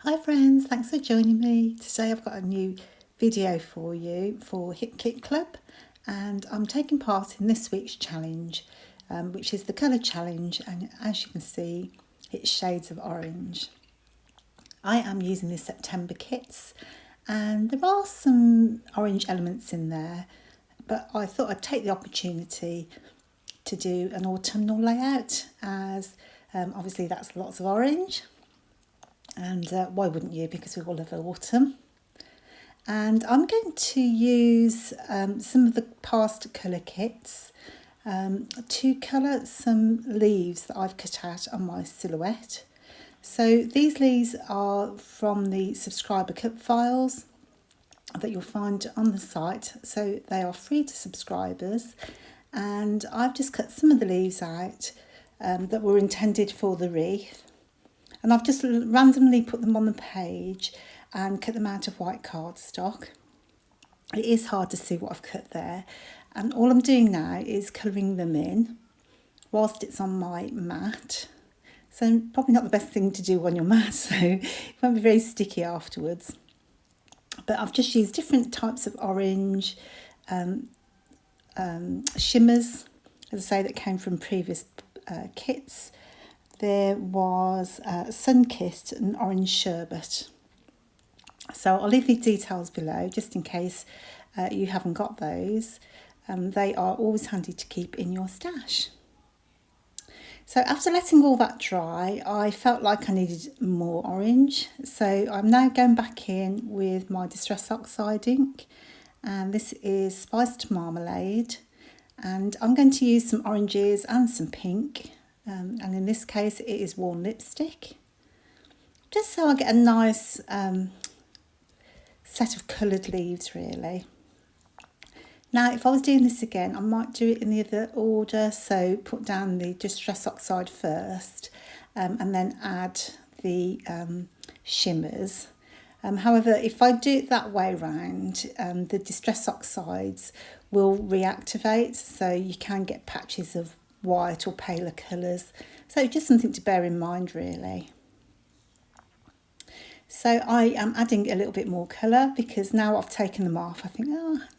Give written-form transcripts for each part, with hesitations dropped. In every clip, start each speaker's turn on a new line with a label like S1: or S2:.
S1: Hi friends, thanks for joining me. Today I've got a new video for you for Hit Kit Club, and I'm taking part in this week's challenge, which is the colour challenge, and as you can see it's shades of orange. I am using the September kits and there are some orange elements in there, but I thought I'd take the opportunity to do an autumnal layout as obviously that's lots of orange. And why wouldn't you, because we all love autumn. And I'm going to use some of the past colour kits to colour some leaves that I've cut out on my silhouette. So these leaves are from the subscriber cut files that you'll find on the site, so they are free to subscribers, and I've just cut some of the leaves out that were intended for the wreath. And I've just randomly put them on the page and cut them out of white cardstock. It is hard to see what I've cut there. And all I'm doing now is colouring them in whilst it's on my mat. So probably not the best thing to do on your mat, so it won't be very sticky afterwards. But I've just used different types of orange, shimmers, as I say, that came from previous kits. There was sun-kissed and orange sherbet. So I'll leave the details below just in case you haven't got those. They are always handy to keep in your stash. So after letting all that dry, I felt like I needed more orange. So I'm now going back in with my Distress Oxide ink, and this is Spiced Marmalade. And I'm going to use some oranges and some pink. And in this case it is Worn Lipstick, just so I get a nice set of coloured leaves really. Now if I was doing this again I might do it in the other order, so put down the Distress Oxide first and then add the shimmers. However, if I do it that way round, the Distress Oxides will reactivate, so you can get patches of white or paler colours, so just something to bear in mind really. So I am adding a little bit more colour because now I've taken them off I think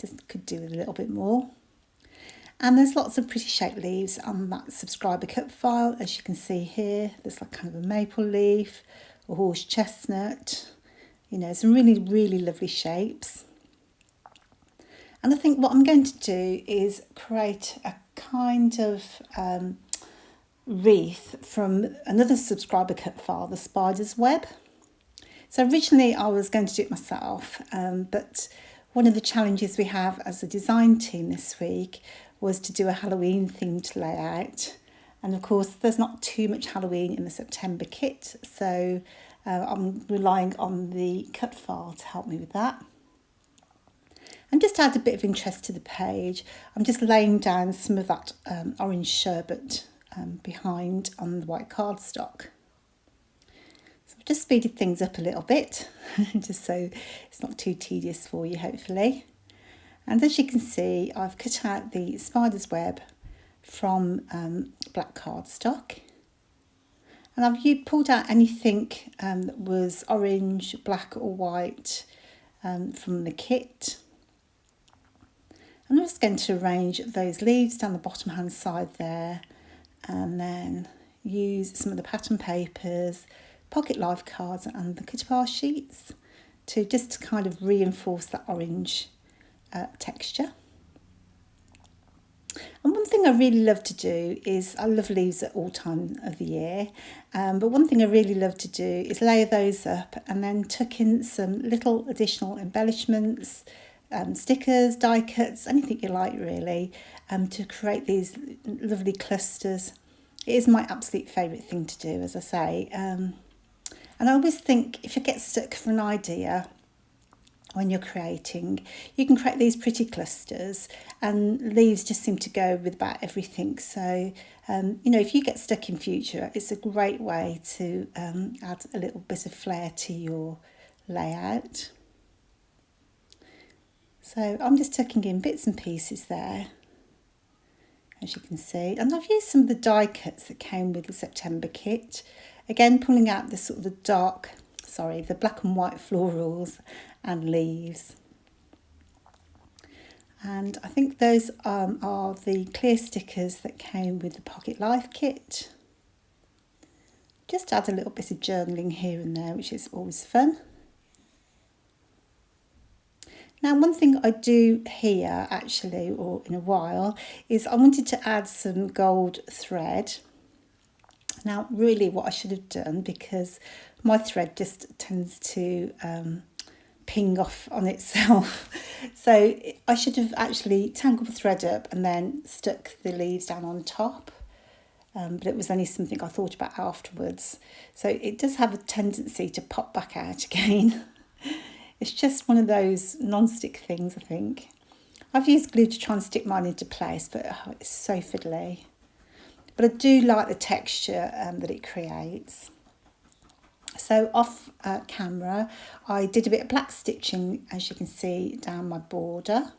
S1: just could do with a little bit more. And there's lots of pretty shaped leaves on that subscriber cut file, as you can see here. There's like kind of a maple leaf, a horse chestnut, you know, some really lovely shapes. And I think what I'm going to do is create a kind of wreath from another subscriber cut file, the Spider's Web. So originally I was going to do it myself, but one of the challenges we have as a design team this week was to do a Halloween themed layout. And of course there's not too much Halloween in the September kit, so I'm relying on the cut file to help me with that. And just to add a bit of interest to the page, I'm just laying down some of that orange sherbet behind on the white cardstock. So I've just speeded things up a little bit, just so it's not too tedious for you hopefully. And as you can see, I've cut out the Spider's Web from black cardstock. And I've pulled out anything that was orange, black or white from the kit. I'm just going to arrange those leaves down the bottom hand side there, and then use some of the pattern papers, pocket life cards and the Kit Bar sheets to just kind of reinforce that orange texture. And one thing I really love to do is, I love leaves at all time of the year, but one thing I really love to do is layer those up and then tuck in some little additional embellishments, stickers, die cuts, anything you like really, to create these lovely clusters. It is my absolute favourite thing to do, as I say, and I always think if you get stuck for an idea when you're creating, you can create these pretty clusters, and leaves just seem to go with about everything. So you know, if you get stuck in future, it's a great way to add a little bit of flair to your layout. So I'm just tucking in bits and pieces there, as you can see, and I've used some of the die cuts that came with the September kit, again pulling out the sort of the dark the black and white florals and leaves. And I think those are the clear stickers that came with the Pocket Life kit. Just add a little bit of journaling here and there, which is always fun. Now, one thing I do here actually, or in a while, is I wanted to add some gold thread. Now, really what I should have done, because my thread just tends to ping off on itself. So I should have actually tangled the thread up and then stuck the leaves down on top. But it was only something I thought about afterwards. So it does have a tendency to pop back out again. It's just one of those non-stick things, I think. I've used glue to try and stick mine into place, but it's so fiddly. But I do like the texture that it creates. So off camera, I did a bit of black stitching, as you can see, down my border,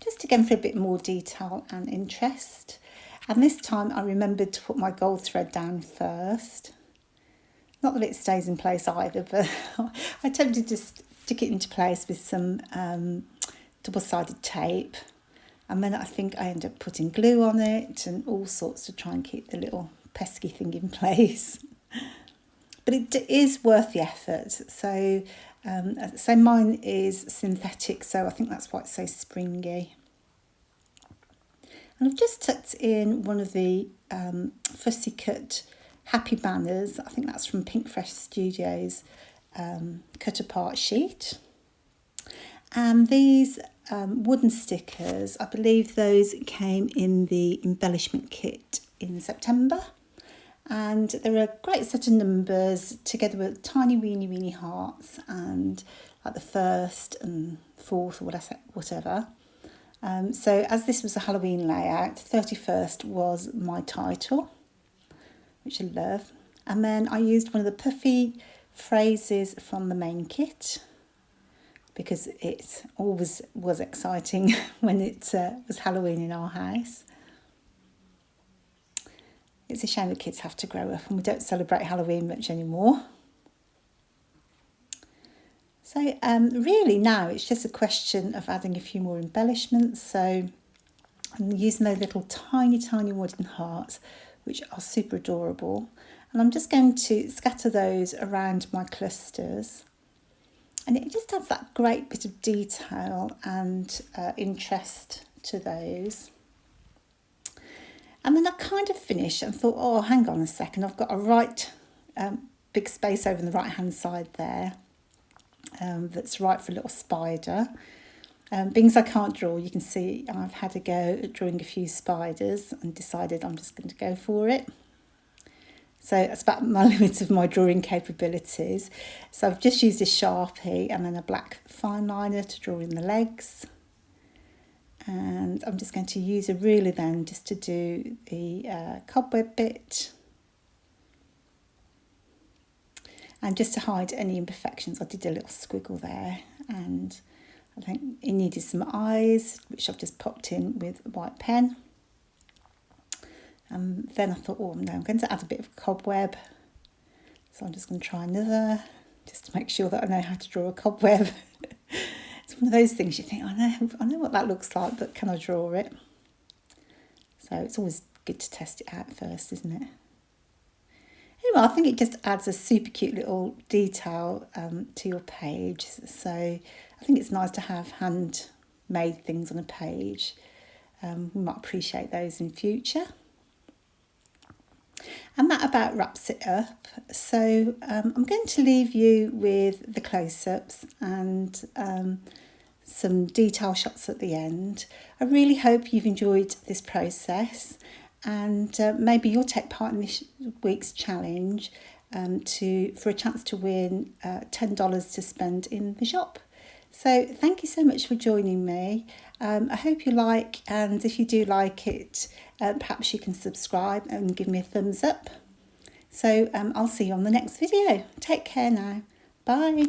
S1: just again for a bit more detail and interest. And this time I remembered to put my gold thread down first. Not that it stays in place either, but I attempted to stick it into place with some double-sided tape. And then I think I ended up putting glue on it and all sorts to try and keep the little pesky thing in place. But it is worth the effort. So mine is synthetic, so I think that's why it's so springy. And I've just tucked in one of the fussy cut happy banners. I think that's from Pink Fresh Studios cut apart sheet. And these wooden stickers, I believe those came in the embellishment kit in September. And they're a great set of numbers together with tiny weeny hearts and like the 1st and 4th or whatever. So as this was a Halloween layout, 31st was my title, which I love. And then I used one of the puffy phrases from the main kit, because it always was exciting when it was Halloween in our house. It's a shame the kids have to grow up and we don't celebrate Halloween much anymore. So really now it's just a question of adding a few more embellishments. So I'm using those little tiny wooden hearts, which are super adorable. And I'm just going to scatter those around my clusters. And it just adds that great bit of detail and interest to those. And then I kind of finished and thought, oh, hang on a second, I've got a right big space over on the right hand side there that's right for a little spider. Being as I can't draw, you can see I've had a go at drawing a few spiders and decided I'm just going to go for it. So that's about my limit of my drawing capabilities. So I've just used a Sharpie and then a black fine liner to draw in the legs. And I'm just going to use a ruler then just to do the cobweb bit. And just to hide any imperfections, I did a little squiggle there. And I think it needed some eyes, which I've just popped in with a white pen. And then I thought, oh no, I'm going to add a bit of cobweb. So I'm just going to try another, just to make sure that I know how to draw a cobweb. It's one of those things you think, I know what that looks like, but can I draw it? So it's always good to test it out first, isn't it? Anyway, I think it just adds a super cute little detail to your page. So I think it's nice to have handmade things on a page. We might appreciate those in future. And that about wraps it up. So I'm going to leave you with the close-ups and some detail shots at the end. I really hope you've enjoyed this process, and maybe you'll take part in this week's challenge for a chance to win $10 to spend in the shop. So thank you so much for joining me. I hope you like, and if you do like it, perhaps you can subscribe and give me a thumbs up. So I'll see you on the next video. Take care now. Bye.